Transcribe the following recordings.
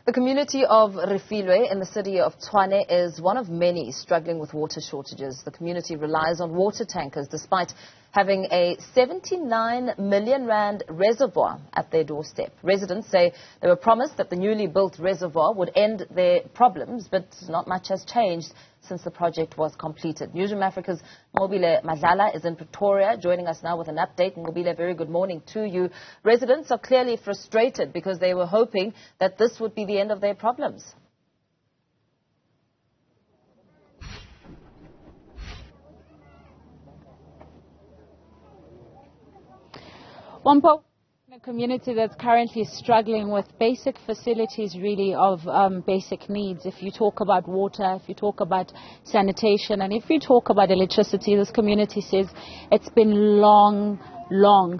The community of Refilwe in the city of Tshwane is one of many struggling with water shortages. The community relies on water tankers despite having a 79 million rand reservoir at their doorstep. Residents say they were promised that the newly built reservoir would end their problems, but not much has changed since the project was completed. Newzroom Africa's Nqobile Madlala is in Pretoria, joining us now with an update. Nqobile, very good morning to you. Residents are clearly frustrated because they were hoping that this would be the end of their problems. Wampo, a community that's currently struggling with basic facilities, really, of basic needs. If you talk about water, if you talk about sanitation, and if you talk about electricity, this community says it's been long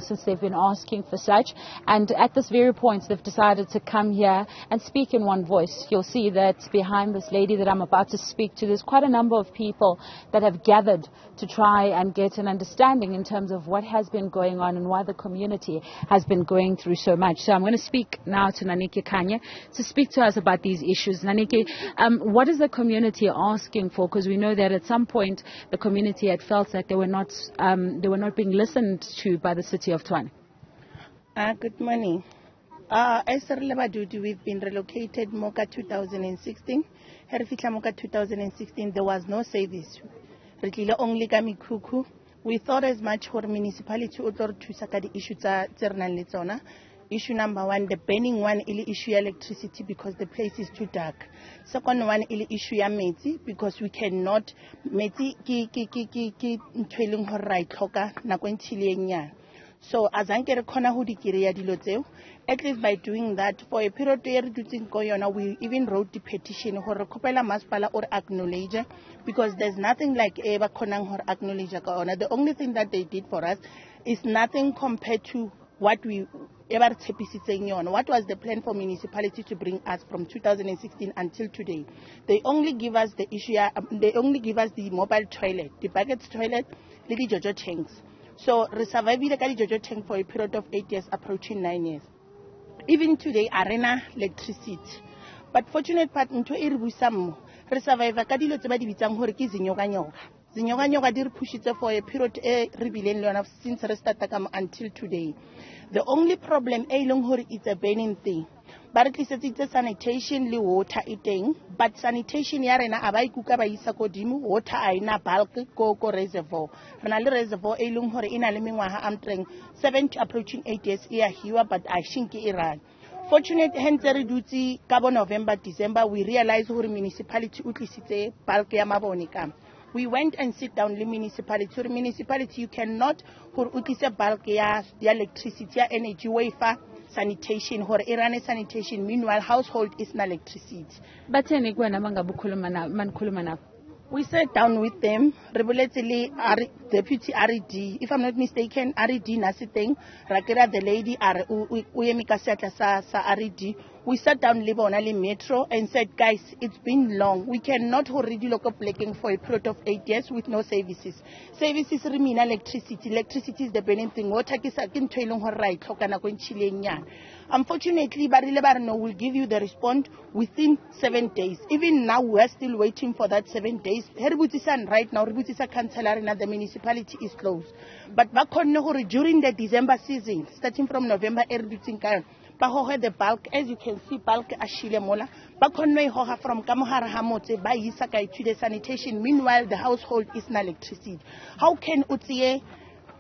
since they've been asking for such, and at this very point they've decided to come here and speak in one voice. You'll see that behind this lady that I'm about to speak to, there's quite a number of people that have gathered to try and get an understanding in terms of what has been going on and why the community has been going through so much. So I'm going to speak now to Naniki Kanye to speak to us about these issues. Naniki, what is the community asking for? Because we know that at some point the community had felt that they were not being listened to by the City of Tshwane. Good morning. As we've been relocated Moka 2016. Moka 2016, there was no service. Only we thought as much for municipality to saka the issue. Issue number one, the burning one, issue electricity because the place is too dark. Second one, issue metsi because we cannot metsi ki right na so as ankere khona ho di kireya dilo tseo, at least by doing that for a period we even wrote the petition hore kopela masipala or acknowledge, because there's nothing like ever khonang hore acknowledge ka ona. The only thing that they did for us is nothing compared to what we ever tepisitseng. What was the plan for municipality to bring us from 2016 until today? They only give us the issue. They only give us the mobile toilet, the buckets toilet, the Jojo tanks. So we survived the Jojo tank for a period of 8 years, approaching 9 years. Even today, arena electricity. But fortunate part into iribusam, we survived the kadilo tsebadi bitsang hore ke zinyoga. Zinyoga dir push it for a period since restart until today. The only problem is a burning thing. But at least it's sanitation li water eating. But sanitation yarena abai kuka ba isa kodimu water aina bulk ko reservoir. Renali reservoir hore ina lemingwaha amtreng 7 to approaching 8 years here, but I think Iran. Fortunate hence reduce carbon November, December, we realized hore municipality utlisite bulk ya mabonika. We went and sit down the municipality. So the municipality, you cannot utlise bulk ya electricity, energy, wafer, sanitation, or Iran sanitation. Meanwhile, household is not electricity. But we sat down with them, regularly, Deputy RED, if I'm not mistaken, RED Nasiteng, Rakira, the lady, Uyemika Sa RED. We sat down Libonali Metro and said, guys, it's been long. We cannot already local plaking for a period of 8 years with no services. Services remain electricity. Electricity is the burning thing. Water is a kin toiling her right. Unfortunately, Barilebarno will give you the response within 7 days. Even now, we're still waiting for that 7 days. Herbutisan right now, Herbutisa Councillor in the municipality is closed. But back on during the December season, starting from November, Herbutinkan, the bulk, as you can see, bulk ashile mola. Bakonwe hoha from Kamuhara Hamote by Isakai to the sanitation. Meanwhile, the household is not electricity. How can utie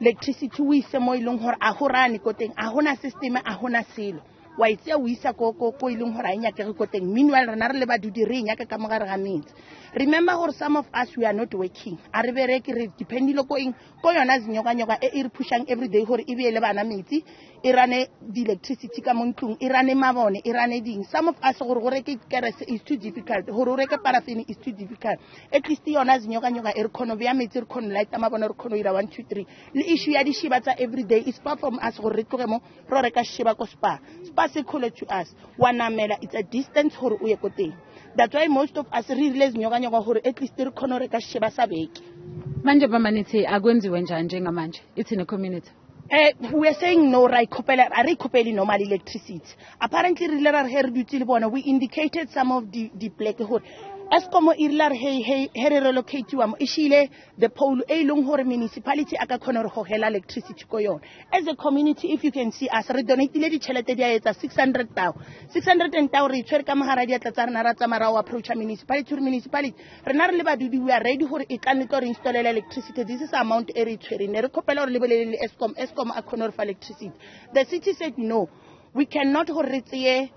electricity we semoilung hor ahorani koteng ahona system ahona silo? Why it's a wisa koko ilung horainya koteng. Meanwhile, Ranarleba do the ring yaka Kamara means. Remember, or some of us we are not working. Arivereki depending on going koyonas nyoga ir pushing every day hor ibi elebana miti. Irane the electricity kamuntung, Irane mavone, Irane ding. Some of us hororeke keres is too difficult. Hororeke paraffin is too difficult. At least the onas nyoga erkonovia meter con light amabonor konoira 1, 2, 3. The issue yadi shibata every day is far from us horretoremo roreka shibako spa. Particular to us, Wanamela, it's a distance for Uyekote. That's why most of us realize Nyoga or at least Konoreka Sheba Sabek. Manje Bamaniti, Agwenzi Wenja and Jenga Manj. It's in a community. We are saying no, right? Are normal electricity. Apparently, we indicated some of the black hole. Eskom irlar hey relocate you ishile the pole long hore municipality aka khona ho hela electricity ko yon. As a community, if you can see us, re donate le di chelete dia etsa 600,000 re tshwere ka mahara dia tla tsarna ra tsamara wa approach municipality re na re le badudi we are ready hore e ka nne install electricity. This is amount e re tshwere ne re khopela hore le bolele Eskom a khona re fa electricity. The city said no, we cannot hore re tseye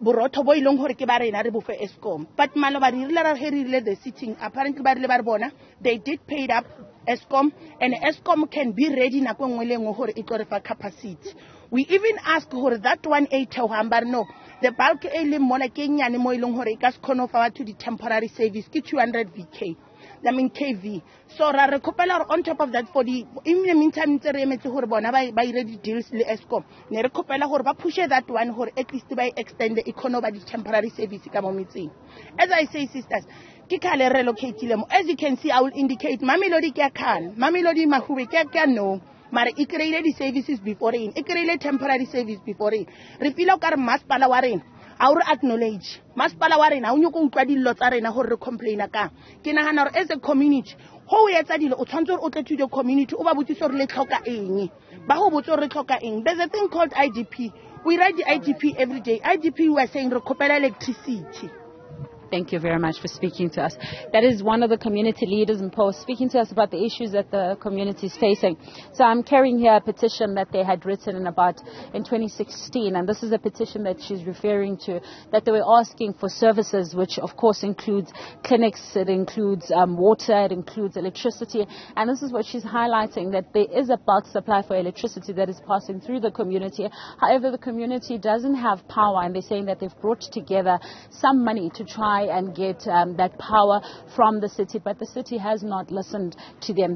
borotho bo ilong hore ke ba rena re bo fe Eskom. But malo ba rile ra herile the sitting, apparently ba rile ba bona they did paid up Eskom, and Eskom can be ready na go ngwe le ngwe hore e tlo re fa capacity. We even ask hore that 180 hamba no, the bulk e le mona ke nyane mo ilong hore e ka se khono fa to the temporary service ke 200 VK. I mean KV. So ra re khopela on top of that for the in the meantime ntse re emetse hore bona ba ready deals le Eskom. Ne re khopela hore ba push that one hore at least by extend the economy the temporary service ka mo metseng. As I say, sisters, ke khale relocate le mo. As you can see, I will indicate Mamelodi ke kan, Mamelodi Mahube ke no. Mara e create the services before in, e create temporary service before in. Refilwe ka re masipala wa rena our acknowledge masipala wa rena o nyoko utlwa dillo tsa rena hore re complaina ka ke nagana hore as a community ho o etsa dilo o tshwantse hore o tle to the community o ba botsise hore le tlhoka eng ba go botse hore re tlhoka eng. There's a thing called IDP. We write the IDP every day. IDP we are saying re khopela electricity. Thank you very much for speaking to us. That is one of the community leaders in Post speaking to us about the issues that the community is facing. So I'm carrying here a petition that they had written in 2016, and this is a petition that she's referring to, that they were asking for services, which of course includes clinics, it includes water, it includes electricity, and this is what she's highlighting, that there is a bulk supply for electricity that is passing through the community. However, the community doesn't have power, and they're saying that they've brought together some money to try and get that power from the city, but the city has not listened to them.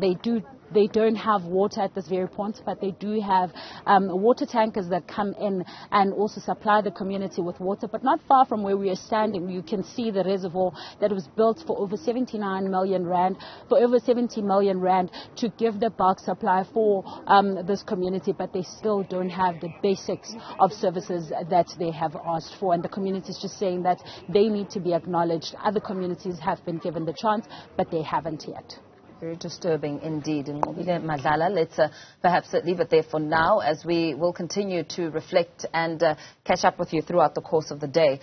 They don't have water at this very point, but they do have water tankers that come in and also supply the community with water. But not far from where we are standing, you can see the reservoir that was built for over 79 million rand, for over 70 million rand to give the bulk supply for this community, but they still don't have the basics of services that they have asked for. And the community is just saying that they need to be acknowledged. Other communities have been given the chance, but they haven't yet. Very disturbing indeed. Nqobile, Madlala, let's perhaps leave it there for now, as we will continue to reflect and catch up with you throughout the course of the day.